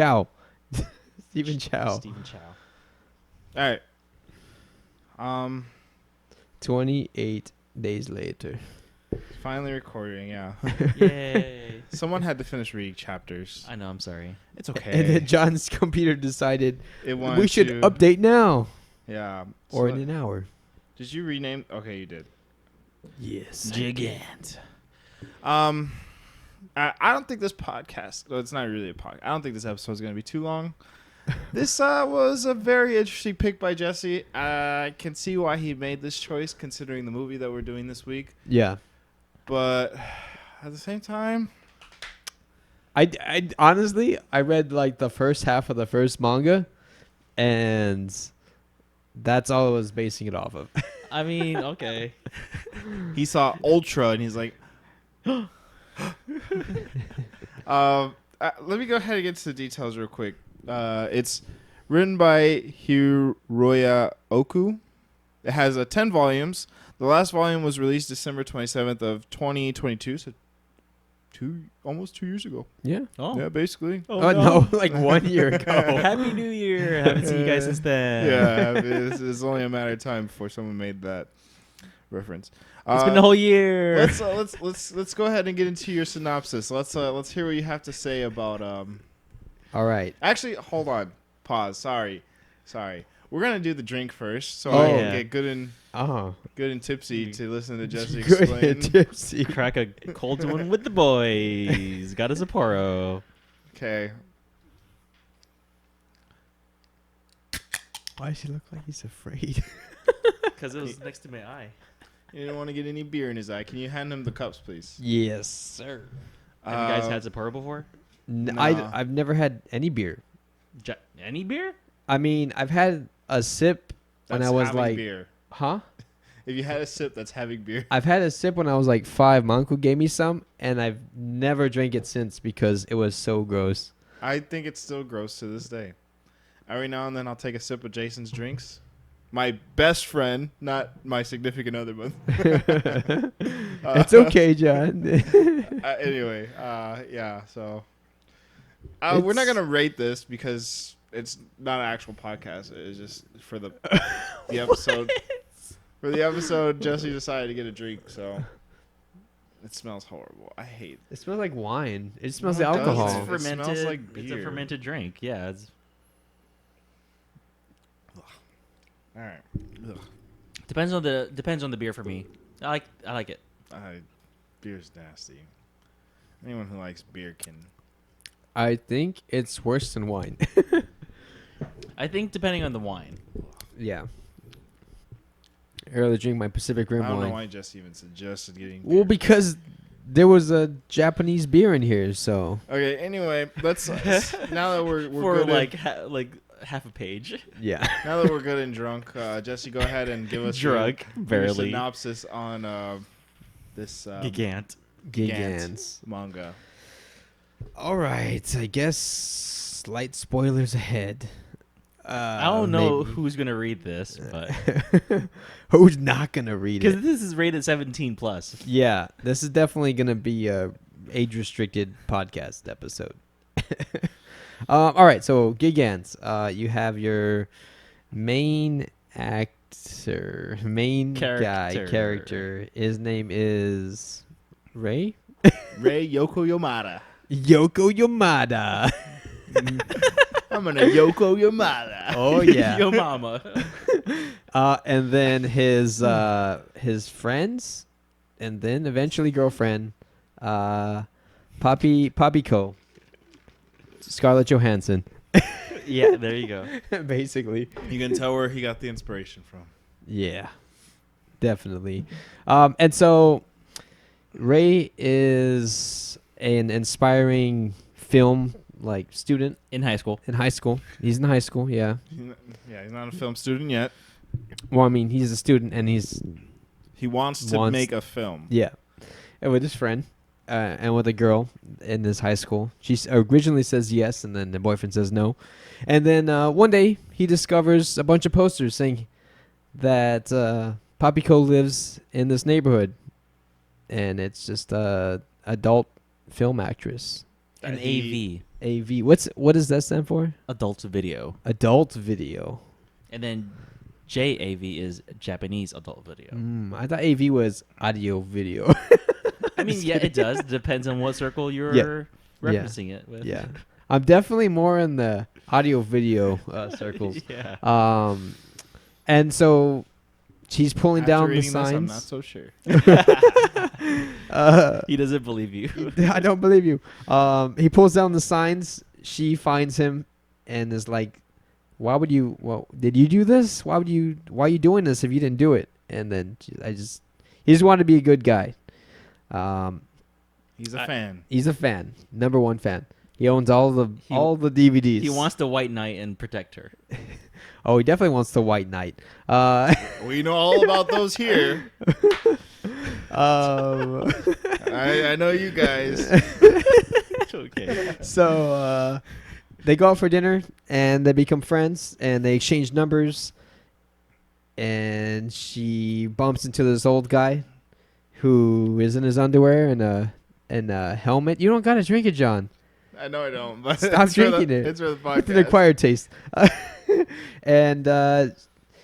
Chow. Stephen Chow. Stephen Chow. All right. 28 days later. Finally recording. Yeah. Yay. Someone had to finish reading chapters. I know, I'm sorry. It's okay. And then John's computer decided It wanted we should to- update now Yeah. or So- in an hour. Did you rename? Okay, you did. Yes. Gigant. I don't think this podcast. Well, it's not really a podcast. I don't think this episode is going to be too long. This was a very interesting pick by Jesse. I can see why he made this choice, considering the movie that we're doing this week. Yeah. But at the same time, I honestly, I read like the first half of the first manga, and that's all I was basing it off of. I mean, okay. he saw Ultra and he's like, let me go ahead and get to the details real quick. It's written by Hiroya Oku. It has 10 volumes. The last volume was released December 27th of 2022, so almost 2 years ago. Yeah. Oh, Yeah, basically. Oh, no, like 1 year ago. Happy New Year. Haven't seen you guys since then. Yeah, it's only a matter of time before someone made that reference. It's been the whole year. Let's go ahead and get into your synopsis. Let's hear what you have to say about All right. Actually, hold on. Pause. Sorry. We're gonna do the drink first, so Oh, I can yeah. get good and tipsy to listen to Jesse Good explain. and tipsy. Crack a cold one with the boys. Got a Sapporo. Okay. Why does he look like he's afraid? Because it was next to my eye. You don't want to get any beer in his eye. Can you hand him the cups, please? Yes, sir. Have you guys had Sapporo before? Nah. I've never had any beer. Any beer? I mean, I've had a sip when That's I was having like, beer. huh? If you had a sip, that's having beer. I've had a sip when I was like 5. My uncle gave me some, and I've never drank it since because it was so gross. I think it's still gross to this day. Every now and then, I'll take a sip of Jason's drinks. My best friend, not my significant other, but It's okay, John. anyway, yeah. So we're not gonna rate this because it's not an actual podcast. It's just for the episode. For the episode, Jesse decided to get a drink, so it smells horrible. I hate. It smells like wine. It smells No, like it doesn't. alcohol. It Fermented. smells like It's a beer. fermented drink. Yeah. It's, All right. Ugh. depends on the beer for me. I like it. Beer's nasty. Anyone who likes beer can. I think it's worse than wine. I think depending on the wine. Yeah. I'd rather drink my Pacific Rim I don't know wine. why Jesse even suggested getting beer. Well, because there was a Japanese beer in here, so Okay. Anyway, let's now that we're For good like and, half a page. yeah. now that we're good and drunk, Jesse, go ahead and give us Drunk, your barely. synopsis on this Gigant. Gigants. manga. All right. I guess slight spoilers ahead. I don't know maybe. who's gonna read this, but Who's not gonna read because it? this is rated 17 plus. Yeah, this is definitely gonna be a age-restricted podcast episode. All right, so Gigants, you have your main actor, character. His name is Ray Rei Yoko Yamada. Yoko Yamada. I'm gonna Yoko Yamada. Oh yeah. Yo mama. And then his friends, and then eventually girlfriend, Papiko, Scarlett Johansson. Yeah, there you go. Basically. You can tell where he got the inspiration from. Yeah, definitely. And so Ray is an inspiring film student In high school. in high school. He's in high school, yeah. He's not a film student yet. Well, I mean, he's a student, and He wants to Wants- make a film. yeah, and with his friend, and with a girl in this high school. She originally says yes, and then the boyfriend says no. And then one day, he discovers a bunch of posters saying that Papiko lives in this neighborhood, and it's just a adult film actress. An He- AV, AV. What does that stand for? adult video, Adult video. and then JAV is Japanese adult video. I thought AV was audio video. I mean, yeah, it does. Depends on what circle you're Yeah. referencing it with. Yeah, I'm definitely more in the audio video circles. Yeah. And so she's pulling After down the reading this, I'm not signs. so sure. He doesn't believe you. I don't believe you. He pulls down the signs. She finds him and is like, "Why would you? Well, did you do this? Why are you doing this if you didn't do it?" And then he just wanted to be a good guy. He's a fan. He's a fan, number one fan. He owns all the DVDs. He wants the White Knight and protect her. Oh, he definitely wants the White Knight. We know all about those here. Um, I know you guys. Okay. So they go out for dinner and they become friends and they exchange numbers. And she bumps into this old guy who is in his underwear and a helmet. You don't gotta drink it, John. I know I don't, but Stop it's for drinking it. It's for the podcast. With an acquired taste. And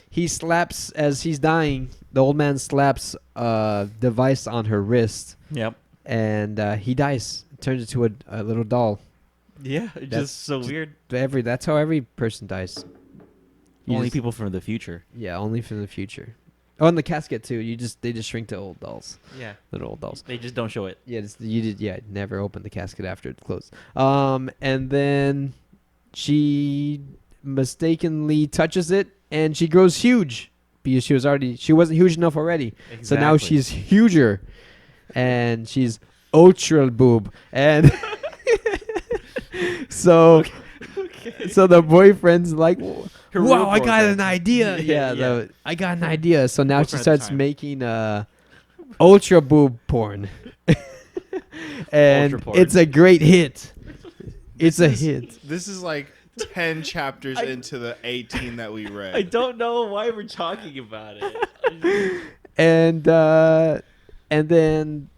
he slaps, as he's dying, the old man slaps a device on her wrist. Yep. And he dies. Turns into a little doll. Yeah, That's just so weird. That's how every person dies. You Only just- people from the future. Yeah, only from the future. Oh, and the casket too. They just shrink to old dolls. Yeah. Little old dolls. They just don't show it. Yeah, never open the casket after it closed. And then she mistakenly touches it and she grows huge because she wasn't huge enough already. So now Exactly. she's huger and she's ultra boob and so so the boyfriend's like, Her wow, real I got boyfriend. an idea. Yeah, Yeah, I got an idea. So now she Boyfriend at the starts time. making ultra boob porn. And Ultra porn. it's a great hit. It's a hit. This is like 10 chapters into the 18 that we read. I don't know why we're talking about it. And then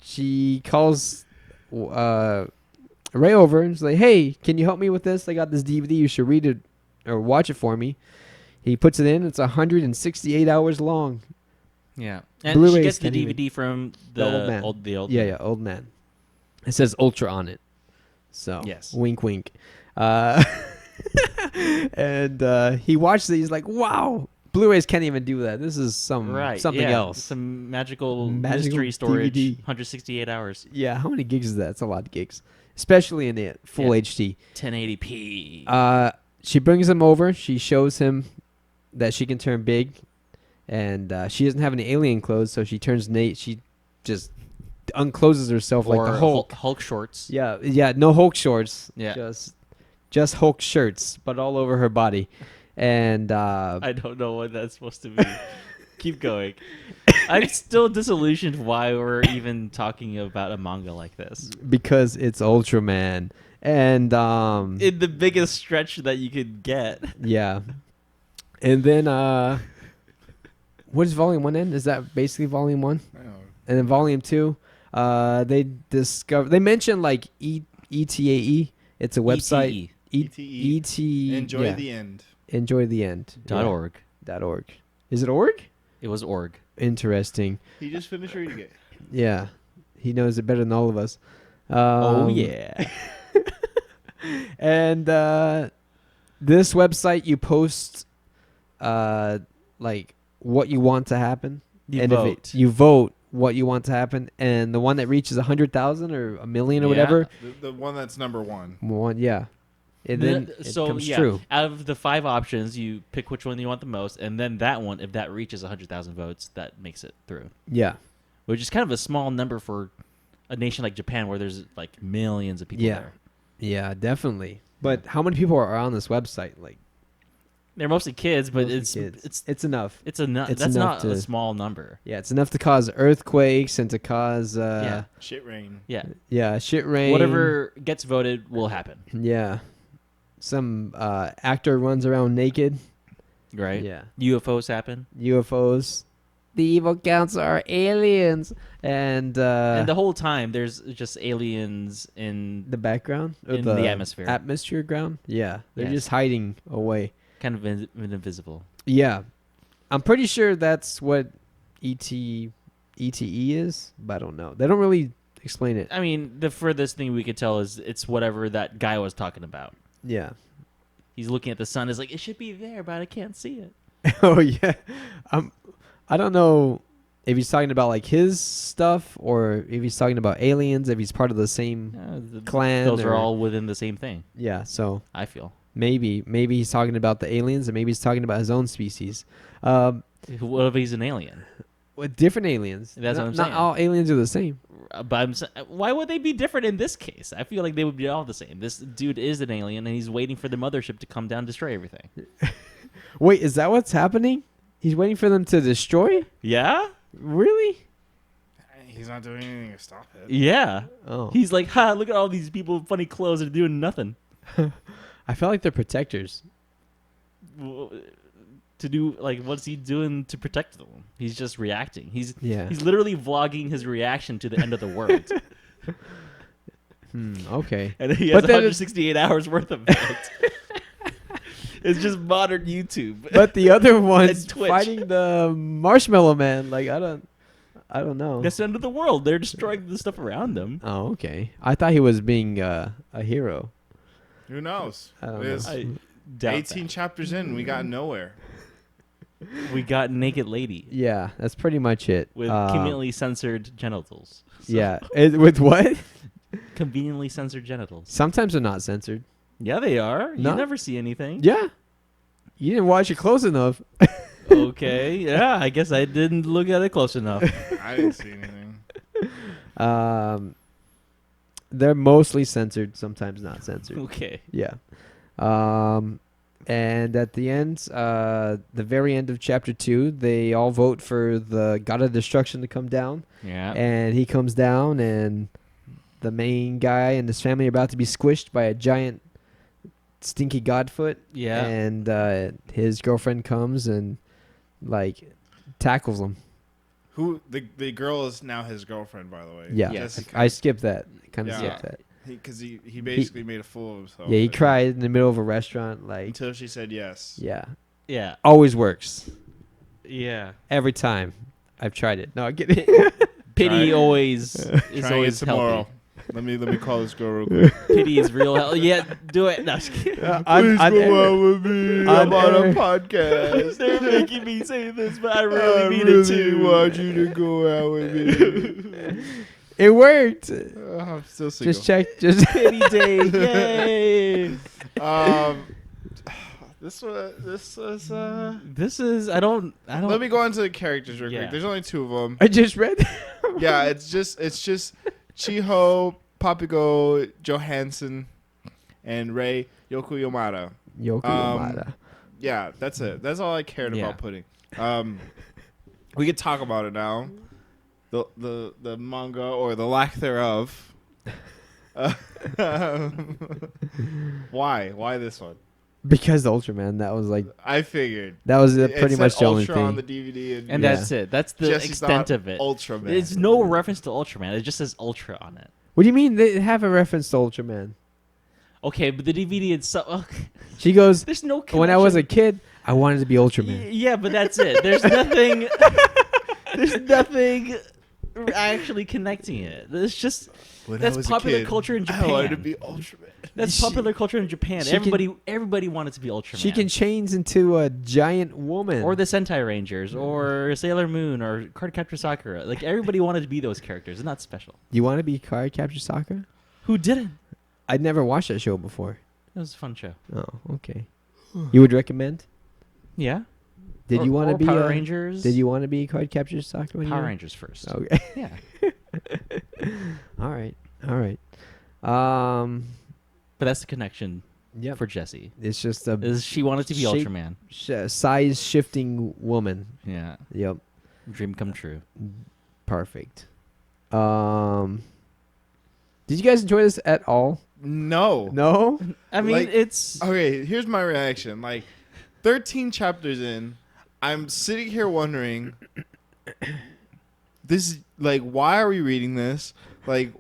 she calls Ray over and she's like, "Hey, can you help me with this? I got this DVD. You should read it or watch it for me." He puts it in. It's 168 hours long. Yeah. And Blu-rays she gets the can't even- DVD from The old man. the old Yeah, old man. It says Ultra on it. So, Yes. wink, wink. And he watches it. He's like, "Wow, Blu-rays can't even do that. This is something yeah, else." Some magical Magical mystery storage. DVD. 168 hours. Yeah, how many gigs is that? It's a lot of gigs, especially in the full Yeah. HD. 1080p. She brings him over. She shows him that she can turn big, and she doesn't have any alien clothes, so she turns Nate. She just uncloses herself like the Hulk. Hulk shorts. Yeah, no Hulk shorts. Yeah. Just Hulk shirts, but all over her body, and I don't know what that's supposed to be. Keep going. I'm still disillusioned why we're even talking about a manga like this. because it's Ultraman, and In the biggest stretch that you could get. yeah, and then what does Volume 1 end? Is that basically Volume 1? I know. And then Volume 2, they mention like ETAE. It's a website. ETE. ET. Enjoy yeah. the end. Enjoy the end. .org. .org. Is it org? It was org. Interesting. He just finished reading it. Yeah, he knows it better than all of us. Oh yeah. And this website, you post like what you want to happen. You and vote. you vote what you want to happen, and the one that reaches 100,000 or a million or Yeah. whatever, The one that's number one. yeah, and then it comes true. Out of the 5 options, you pick which one you want the most, and then that one, if that reaches 100,000 votes, that makes it through. Yeah, Which is kind of a small number for a nation like Japan, where there's like millions of people Yeah. there. yeah, definitely. But how many people are on this website? Like, They're mostly kids, but mostly it's kids. It's enough. it's enough. It's That's enough not a to- small number. Yeah, it's enough to cause earthquakes and to cause Yeah. Shit rain. Yeah. shit rain. Whatever gets voted will happen. Yeah, some actor runs around naked. Right? Yeah, UFOs happen. UFOs. the evil counts are aliens, and the whole time there's just aliens in the background, or in the atmosphere. atmosphere ground. Yeah, they're Yes. just hiding away. kind of invisible. Yeah, I'm pretty sure that's what ETE is, but I don't know. They don't really explain it. I mean, the furthest thing we could tell is it's whatever that guy was talking about. Yeah. He's looking at the sun. Is like, it should be there, but I can't see it. Oh yeah. I don't know if he's talking about like his stuff or if he's talking about aliens. If he's part of the same clan. Those are or- all within the same thing. Yeah. So I feel. maybe he's talking about the aliens, and maybe he's talking about his own species. What if he's an alien? With different aliens. That's what I'm Not saying. all aliens are the same. But why would they be different in this case? I feel like they would be all the same. This dude is an alien, and he's waiting for the mothership to come down and destroy everything. Wait, is that what's happening? He's waiting for them to destroy? Yeah? Really? He's not doing anything to stop it. Yeah. Oh. He's like, ha, look at all these people with funny clothes and doing nothing. I felt like they're protectors. To do, like, what's he doing to protect them? He's just reacting. He's Yeah. literally vlogging his reaction to the end of the world. Okay. And he has But then 168 hours worth of it. It's just modern YouTube. But the other one's Twitch. fighting the Marshmallow Man. Like I don't know. That's the end of the world. They're destroying the stuff around them. Oh, okay. I thought he was being a hero. Who knows? I don't It's know. I doubt 18 chapters in, we got nowhere. that. We got naked lady Yeah, that's pretty much it. with conveniently censored genitals. So- Yeah. With what? Conveniently censored genitals. Sometimes they're not censored. Yeah, they are. You No. never see anything. Yeah. You didn't watch it close enough. Okay. Yeah, I guess I didn't look at it close enough. I didn't see anything. They're mostly censored, sometimes not censored. Okay. Yeah. And at the end, the very end of chapter 2, they all vote for the God of Destruction to come down. Yeah. And he comes down, and the main guy and his family are about to be squished by a giant stinky godfoot. Yeah. And his girlfriend comes and, like, tackles him. Who the girl is now his girlfriend, by the way. Yeah. Yes. Jessica. I skipped that. Kind of Yeah. skipped that. Because he basically made a fool of himself. Yeah, he cried in the middle of a restaurant. Like, Until she said yes. yeah. Yeah. Always works. Yeah. Every time. I've tried it. No, I get it. Pity Try- always is Trying always it tomorrow. healthy. Let me call this girl real quick. Pity is real healthy. Yeah, do it. No, I'm just kidding. Please go out with me. I'm on a podcast. They're making me say this, but I I really mean really it too. want you to go out with me. It worked. I'm still single. Just check. Just Pity day. Yay. This was This is I don't Let me go into the characters real Yeah. quick. There's only 2 of them. I just read. Yeah, it's just Chiho, Papigo, Johansson, and Rei Yokoyamada. Yoko Yamada. Yeah, that's it. That's all I cared Yeah. about putting. We could talk about it now. The manga or the lack thereof. Why this one? Because the Ultraman. That was like. I figured. That was It pretty said much the only Ultra thing. on the DVD, and Yeah. that's it. That's the Jesse's extent not of it. Ultraman. It's no reference to Ultraman. It just says Ultra on it. What do you mean they have a reference to Ultraman? Okay, but the DVD itself. She goes. There's no. When I was a connection. kid, I wanted to be Ultraman. Yeah, but that's it. There's nothing. There's nothing actually connecting it. It's just When I that's was a popular kid, culture in I wanted to Japan. be Ultraman. That's She- popular culture in Japan. she can- Everybody wanted to be Ultraman. She can change into a giant woman. or the Sentai Rangers, or Sailor Moon, or Cardcaptor Sakura. Like everybody wanted to be those characters. It's not special. You want to be Card Capture Sakura? Who didn't? I'd never watched that show before. It was a fun show. Oh, okay. You would recommend? Yeah. Did Or- you want to or be Power a- Rangers? Did you want to be Card Capture Sakura? when you Power were- Rangers first? Okay. Yeah. All right. All right. But that's the connection Yep. for Jessie. It's just a Is she wanted to be Shape- Ultraman? size shifting woman. Yeah. Yep. Dream come true. Perfect. Did you guys enjoy this at all? No. No. I mean, Like- it's Okay, here's my reaction. Like, 13 chapters in, I'm sitting here wondering, this like, why are we reading this? Like,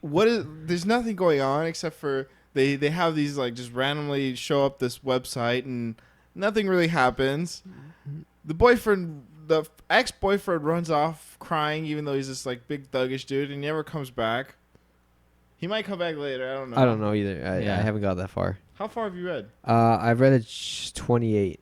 what is? There's nothing going on except for they have these like just randomly show up this website and nothing really happens. The ex-boyfriend runs off crying, even though he's this like big thuggish dude, and he never comes back. He might come back later. I don't know. I don't know either. I Yeah. haven't got that far. How far have you read? I've read it 28.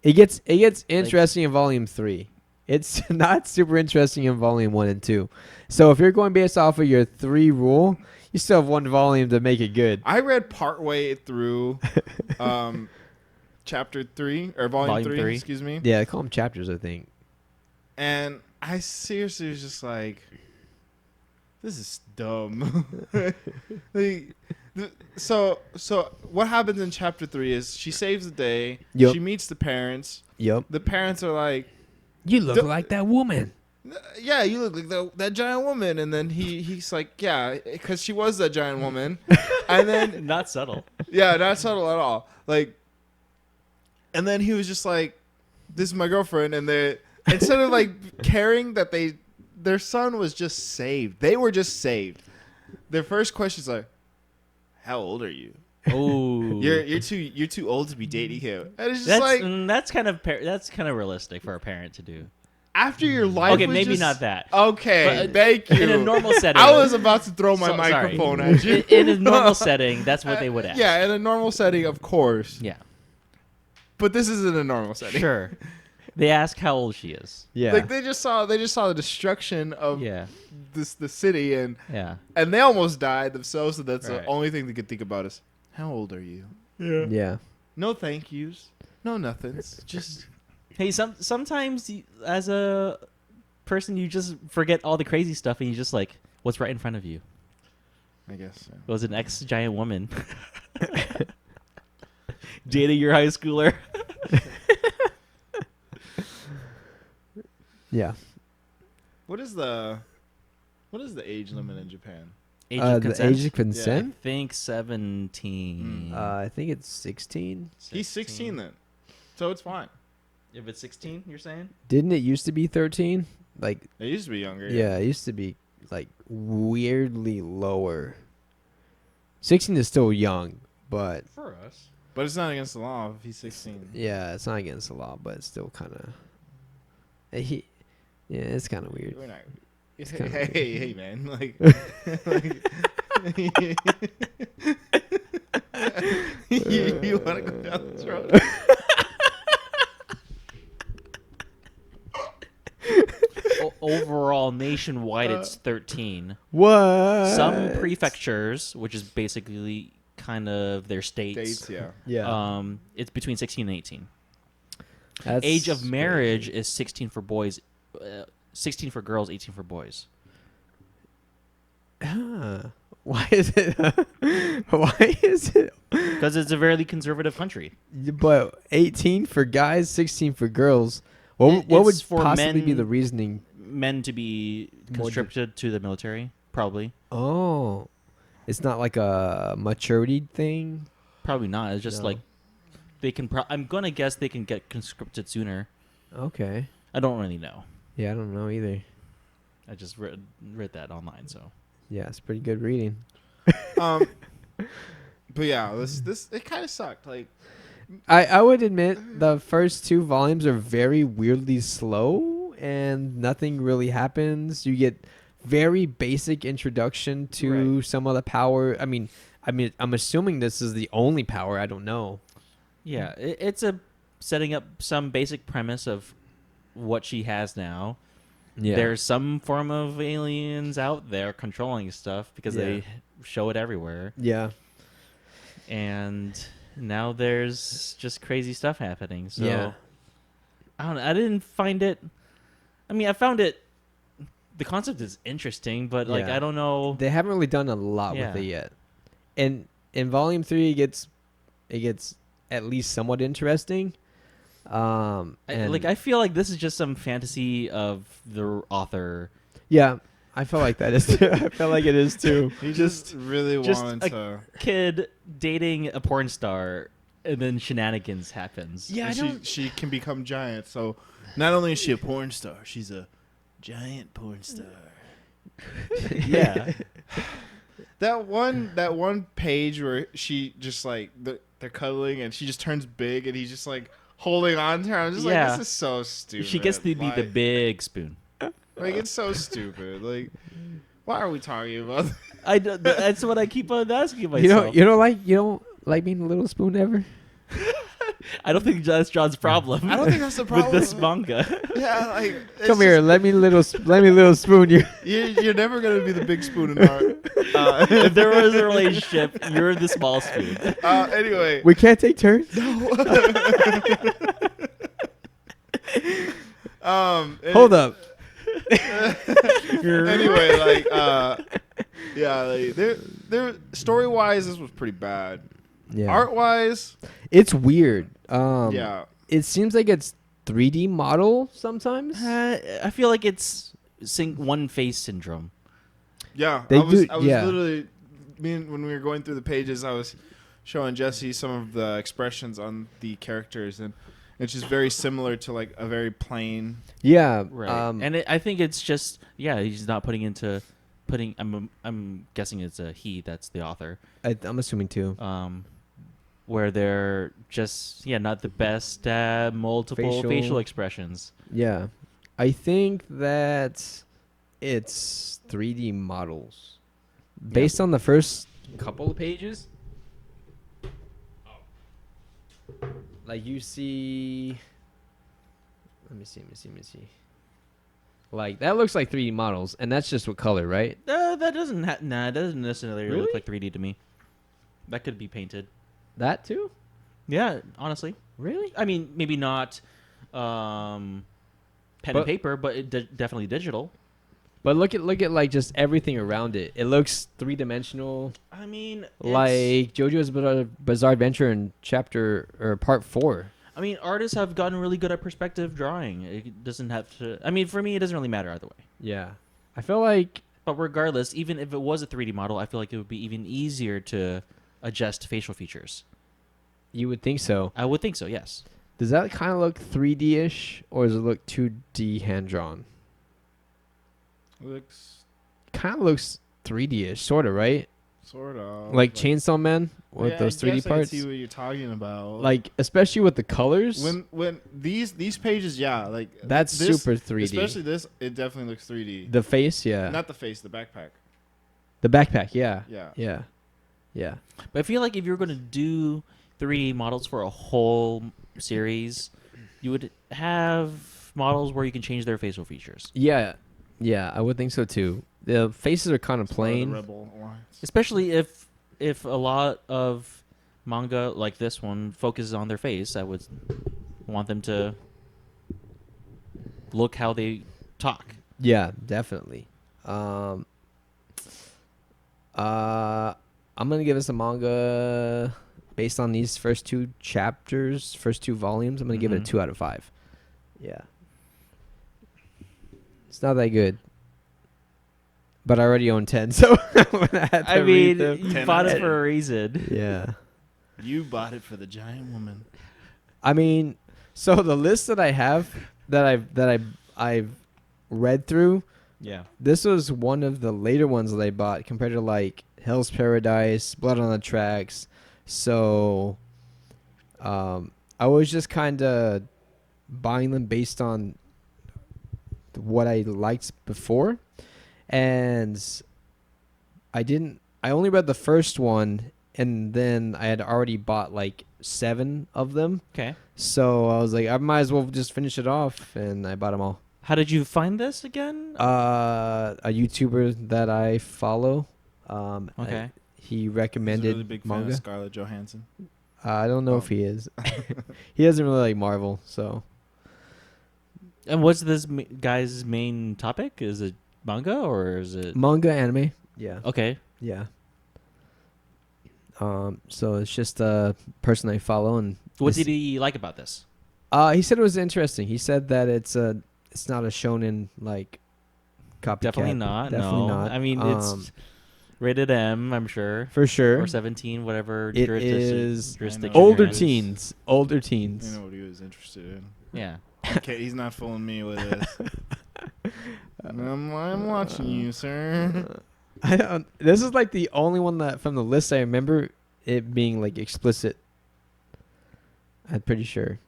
It gets interesting in volume 3. It's not super interesting in volume 1 and 2. So if you're going based off of your 3 rule, you still have 1 volume to make it good. I read partway through chapter 3 or volume 3, excuse me. Yeah, they call them chapters, I think. And I seriously was just like, this is dumb. So what happens in chapter 3 is she saves the day. Yep. She meets the parents. Yep. The parents are like, You look like that woman. yeah, you look like that giant woman. And then he's like, yeah, because she was that giant woman. And then, Not subtle. yeah, not subtle at all. Like, and then he was just like, this is my girlfriend. And they, instead of like caring that their son was just saved, they were just saved. Their first question is like, how old are you? Oh, You're too old to be dating him. And it's just like, that's kind of realistic for a parent to do. after your life Okay, was maybe just- not that. Okay, But, thank you. In a normal setting, I was about to throw my So- sorry. microphone at you. In a normal setting, that's what they would ask. Yeah, in a normal setting, of course. Yeah. But this isn't a normal setting. Sure. They ask how old she is. Yeah. Like they just saw the destruction of Yeah. the city and Yeah. they almost died themselves, and that's the Right. only thing they could think about is how old are you? Yeah. No thank yous. No nothings. Just Hey, sometimes as a person, you just forget all the crazy stuff and you just like, what's right in front of you? I guess so. It was an ex-giant woman. Dating your high schooler. Yeah. What is the age limit in Japan? Age of The consent? age of I consent? think 17. I think it's 16. He's 16 then. So it's fine. If it's 16, you're saying? Didn't it used to be 13? Like, It used to be younger. yeah, it used to be like weirdly lower. 16 is still young, but For us. But it's not against the law if he's 16. yeah, it's not against the law, but it's still kind of. Yeah, it's kind of weird. We're not. It's Hey, kinda hey, man! Like, you want to go down this road? Overall, nationwide, it's 13. What? Some prefectures, which is basically kind of their states, Yeah. Yeah. it's between 16 and 18. That's Age of marriage crazy. is 16 for boys, 16 for girls, 18 for boys. Huh. Why is it? Why is it? Because it's a very conservative country. But 18 for guys, 16 for girls. What would It's for possibly be men- the reasoning? Men to be More conscripted to the military, probably. Oh, it's not like a maturity thing. Probably not. It's just No. like they can. I'm gonna guess they can get conscripted sooner. Okay. I don't really know. Yeah, I don't know either. I just read that online. So Yeah, it's pretty good reading. But yeah, this it kind of sucked. Like, I would admit the first 2 volumes are very weirdly slow and nothing really happens. You get very basic introduction to some of the power. I mean, I'm assuming this is the only power. I don't know. yeah, it's a setting up some basic premise of what she has now. Yeah. There's some form of aliens out there controlling stuff because Yeah. they show it everywhere. Yeah. And now there's just crazy stuff happening. So Yeah. I don't know. I didn't find it. I mean, I found it. The concept is interesting, but like Yeah. I don't know. They haven't really done a lot Yeah. with it yet. And in volume 3 it gets at least somewhat interesting. And I feel like this is just some fantasy of the author. yeah, I feel like that is I feel like it is too. he just really just wanted a- to. Kid dating a porn star and then shenanigans happens. Yeah, And she can become giant. So not only is she a porn star, she's a giant porn star. Yeah. That one page where she just like they're cuddling and she just turns big and he's just like holding on to her. I'm just Yeah. like, this is so stupid. She gets to be the Like- big spoon. Like, it's so stupid. Like, why are we talking about this? That's what I keep on asking myself. You don't like being a little spoon ever? I don't think that's John's problem. I don't think that's the problem. with this manga. Yeah, like, it's Come here, let me little spoon you. You're never going to be the big spoon in art. If there was a relationship, you're the small spoon. Anyway. We can't take turns. Hold up. Anyway, like, yeah, like, they're story-wise, this was pretty bad. Yeah. Art-wise, It's weird. yeah. It seems like it's 3D model sometimes. I feel like it's one face syndrome. Yeah, They I was do- yeah. literally, when we were going through the pages, I was showing Jesse some of the expressions on the characters, and it's just very similar to like a very plain. Yeah. Right. And I think it's just he's not putting. I'm guessing it's a he that's the author. I'm assuming too. Where they're just not the best at multiple facial expressions. Yeah. I think that it's 3D models based on the first couple of pages. Like you see, let me see. Like that looks like 3D models, and that's just with color, right? That doesn't. It doesn't necessarily Really? look like 3D to me. That could be painted. That too? Yeah, honestly. Really? I mean, maybe not pen But- and paper, but definitely digital. But look at like just everything around it. It looks 3-dimensional, I mean, like JoJo's Bizarre Adventure in part 4. I mean, artists have gotten really good at perspective drawing. It doesn't have to. I mean, for me, it doesn't really matter either way. Yeah, I feel like But regardless, even if it was a 3D model, I feel like it would be even easier to adjust facial features. you would think so. I would think so. Yes. Does that kind of look 3D-ish, or does it look 2D hand drawn? Kind of looks 3D-ish, sort of, right? Sort of. Like Chainsaw Man with those 3D parts. I can see what you're talking about. Like especially with the colors. when these pages, yeah, like That's this, super 3D. Especially this, it definitely looks 3D. The face, yeah. Not the face, the backpack. The backpack, yeah. Yeah. Yeah. Yeah. But I feel like if you're going to do 3D models for a whole series, you would have models where you can change their facial features. Yeah. Yeah, I would think so too. The faces are kind of It's part of the plain. Rebel Alliance. Especially if a lot of manga like this one focuses on their face, I would want them to look how they talk. Yeah, definitely. I'm gonna give us a manga based on these first 2 chapters, first 2 volumes. I'm gonna give it a Mhm. 2 out of 5. Yeah, it's not that good, but I already own 10, so I'm gonna have to I mean, read them. you 10 bought out it of for a reason. Yeah, You bought it for the giant woman. I mean, so the list that I have that I've read through. Yeah. This was one of the later ones that I bought compared to like Hell's Paradise, Blood on the Tracks. So I was just kind of buying them based on what I liked before. And I only read the first one, and then I had already bought like 7 of them. Okay. So I was like, I might as well just finish it off, and I bought them all. How did you find this again? A YouTuber that I follow. Okay. He He's a recommended really big fan manga. of Scarlett Johansson. I don't know if he is. He doesn't really like Marvel, so And what's this guy's main topic? Is it manga or is it manga, anime. Yeah, okay? yeah. So it's just a person I follow, and What this- did he like about this? he said it was interesting. He said that it's not a shonen like copycat. Definitely not. Definitely no. not. I mean, it's Rated M, I'm sure. for sure. Or 17, whatever It jurisdiction. is jurisdiction you're older in. in. teens. Older I teens. know what he was interested in. Yeah. Okay, he's not fooling me with this. I'm watching you, sir. I don't. This is like the only one that from the list I remember it being like explicit. I'm pretty sure.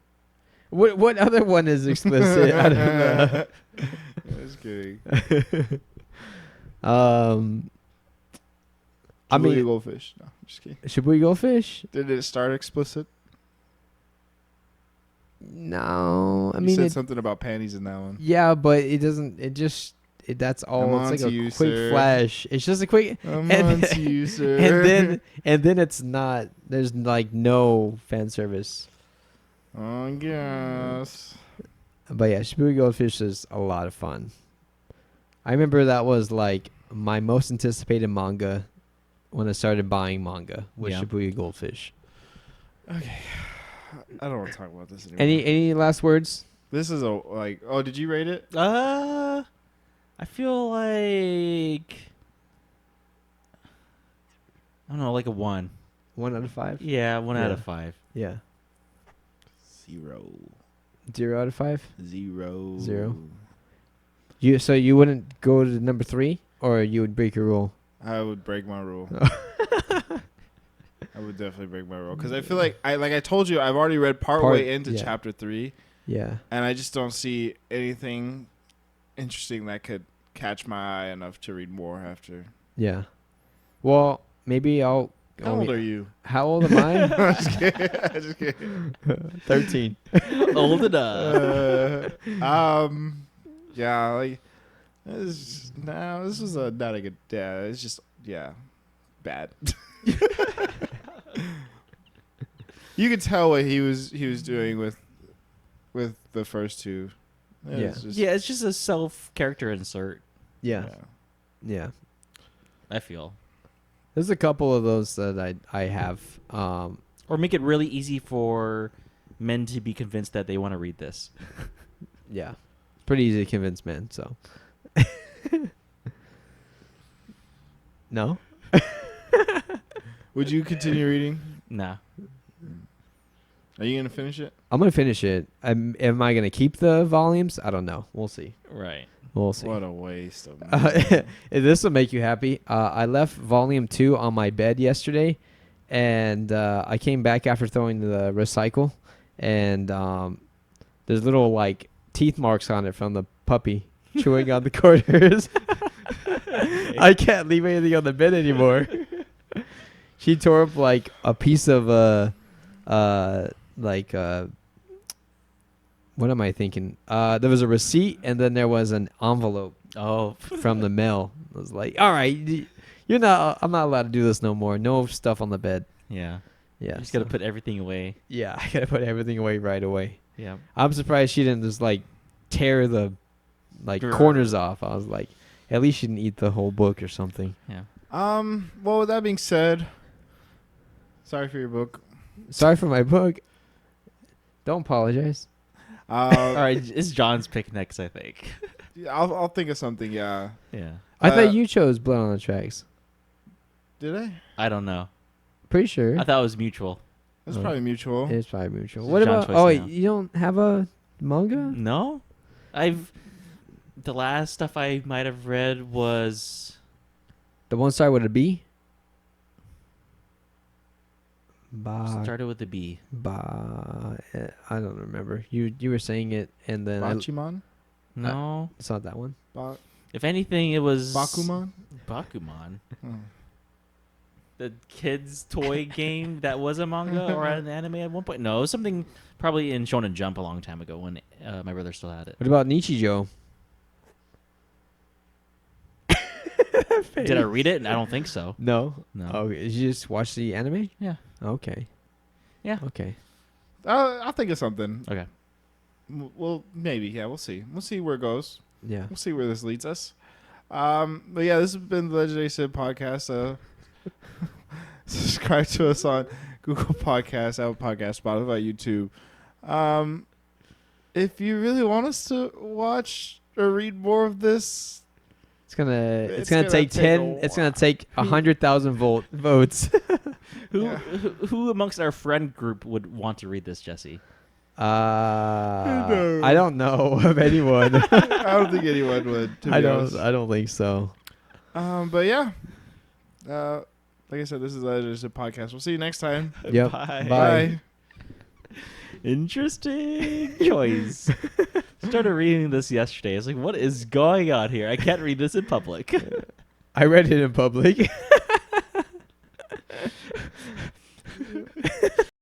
What other one is explicit? I don't know. Just kidding. I mean, Goldfish. No, just kidding. Shibuya Goldfish? Did it start explicit? No, I You mean said it. something about panties in that one. Yeah, but it doesn't. It just. That's all. I'm It's like on a to you, quick sir. flash. It's just a quick. I'm And- on to you, sir. And then it's not. There's like no fan service. I guess. But yeah, Shibuya Goldfish is a lot of fun. I remember that was like my most anticipated manga when I started buying manga was Yeah. Shibuya Goldfish. Okay. I don't want to talk about this anymore. Any last words? This is a like. Oh, did you rate it? I feel like I don't know, like a 1. 1 out of 5? Yeah, 1 out Yeah. of 5. Yeah. 0. 0 out of 5? 0. 0. So you wouldn't go to number 3, or you would break your rule? I would break my rule. I would definitely break my rule because I feel like I told you I've already read part way into yeah. chapter 3, Yeah. and I just don't see anything interesting that could catch my eye enough to read more after. Yeah. Well, maybe I'll. How old are you? How old am I? I'm just kidding. I'm just kidding. 13. Old enough. Yeah, like this was not a good. Yeah, it's just bad. You could tell what he was doing with the first two. Yeah. It's just- Yeah, it's just a self-character insert, Yeah. Yeah. I feel. There's a couple of those that I have. Or make it really easy for men to be convinced that they want to read this. Yeah. Pretty easy to convince men, so. No? Would you continue reading? Nah. Are you gonna finish it? I'm going to finish it. Am I going to keep the volumes? I don't know. We'll see. Right. We'll see. What a waste of This will make you happy. I left volume 2 on my bed yesterday, and I came back after throwing the recycle, and there's little like teeth marks on it from the puppy chewing on the corners. I can't leave anything on the bed anymore. She tore up like a piece of what am I thinking? There was a receipt, and then there was an envelope Oh. from the mail. I was like, all right, you're not. I'm not allowed to do this no more. No stuff on the bed. Yeah. Yeah, You just got to so- put everything away. Yeah, I gotta put everything away right away. Yeah. I'm surprised she didn't just like tear the like Grr. corners off. I was like, at least she didn't eat the whole book or something. Yeah. Well, with that being said, sorry for your book. Sorry for my book. Don't apologize. All right, it's John's pick next, I think. I'll think of something. Yeah. Yeah. I Uh, thought you chose Blood on the Tracks. Did I? I don't know. Pretty sure. I thought it was mutual. That's Oh. probably mutual. It's probably mutual. It's What John's about? choice Oh, now. wait, you don't have a manga? No? The last stuff I might have read was The one started with a B. Ba. started with a B. I don't remember. You were saying it, and then Bachiman? No. it's not that one. If anything, it was Bakuman? Bakuman. Oh. The kids' toy game that was a manga or an anime at one point. No, it was something probably in Shonen Jump a long time ago when my brother still had it. What about Nichijou? Did I read it? I don't think so. No. No. Oh, did you just watch the anime? Yeah. Okay. Yeah. Okay. I'll think of something. Okay. Well, maybe. Yeah, we'll see. We'll see where it goes. Yeah. We'll see where this leads us. But yeah, this has been the Legendary Sid podcast. Subscribe to us on Google Podcasts, Apple Podcasts, Spotify, YouTube. If you really want us to watch or read more of this, It's gonna It's gonna gonna take take 10. a It's gonna take 100,000 votes. Yeah. Who amongst our friend group would want to read this, Jesse? I don't know of anyone. I don't think anyone would. To be honest. I don't think so. But yeah. Like I said, this is just a podcast. We'll see you next time. Yep. Bye. Bye. Interesting choice. Started reading this yesterday. I was like, what is going on here? I can't read this in public. I read it in public.